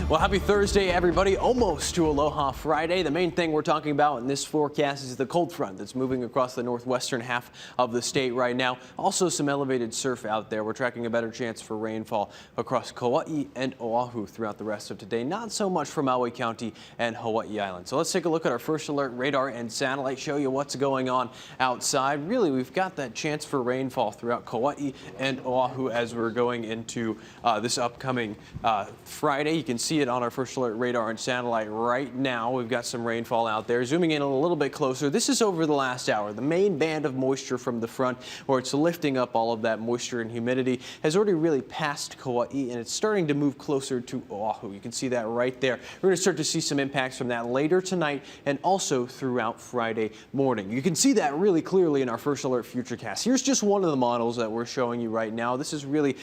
Well, happy Thursday, everybody. Almost to Aloha Friday. The main thing we're talking about in this forecast is the cold front that's moving across the northwestern half of the state right now. Also, some elevated surf out there. We're tracking a better chance for rainfall across Kauai and Oahu throughout the rest of today. Not so much for Maui County and Hawaii Island. So let's take a look at our first alert radar and satellite, show you what's going on outside. Really, we've got that chance for rainfall throughout Kauai and Oahu as we're going into this upcoming Friday. You can see it on our first alert radar and satellite right now. We've got some rainfall out there. Zooming in a little bit closer, this is over the last hour. The main band of moisture from the front, where it's lifting up all of that moisture and humidity, has already really passed Kauai, and it's starting to move closer to Oahu. You can see that right there. We're going to start to see some impacts from that later tonight and also throughout Friday morning. You can see that really clearly in our first alert futurecast. Here's just one of the models that we're showing you right now. This is really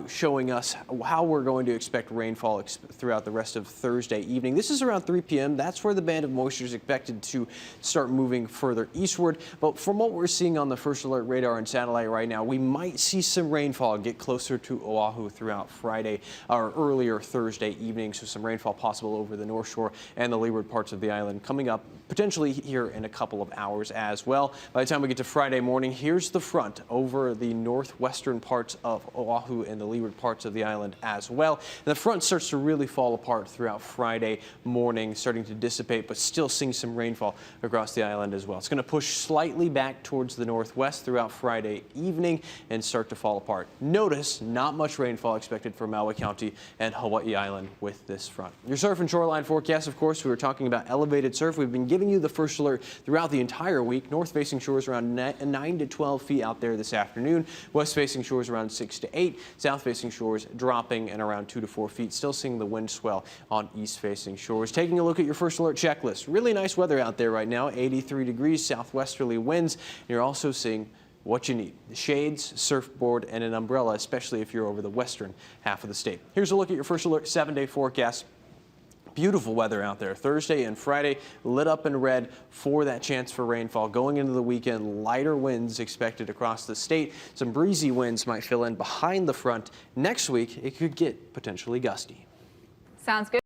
showing us how we're going to expect rainfall throughout the rest of Thursday evening. This is around 3 p.m. That's where the band of moisture is expected to start moving further eastward. But from what we're seeing on the first alert radar and satellite right now, we might see some rainfall get closer to Oahu throughout Friday or earlier Thursday evening. So some rainfall possible over the North Shore and the leeward parts of the island coming up potentially here in a couple of hours as well. By the time we get to Friday morning, here's the front over the northwestern parts of Oahu and the leeward parts of the island as well. And the front starts to really fall apart throughout Friday morning, starting to dissipate, but still seeing some rainfall across the island as well. It's going to push slightly back towards the northwest throughout Friday evening and start to fall apart. Notice not much rainfall expected for Maui County and Hawaii Island with this front. Your surf and shoreline forecast, of course, we were talking about elevated surf. We've been giving you the first alert throughout the entire week. North-facing shores around 9 to 12 feet out there this afternoon. West-facing shores around 6 to 8. South-facing shores dropping and around 2 to 4 feet. Still seeing the wind swell on east-facing shores. Taking a look at your first alert checklist. Really nice weather out there right now. 83 degrees, southwesterly winds. You're also seeing what you need: the shades, surfboard, and an umbrella, especially if you're over the western half of the state. Here's a look at your first alert 7-day forecast. Beautiful weather out there. Thursday and Friday lit up in red for that chance for rainfall. Going into the weekend, lighter winds expected across the state. Some breezy winds might fill in behind the front. Next week, it could get potentially gusty. Sounds good.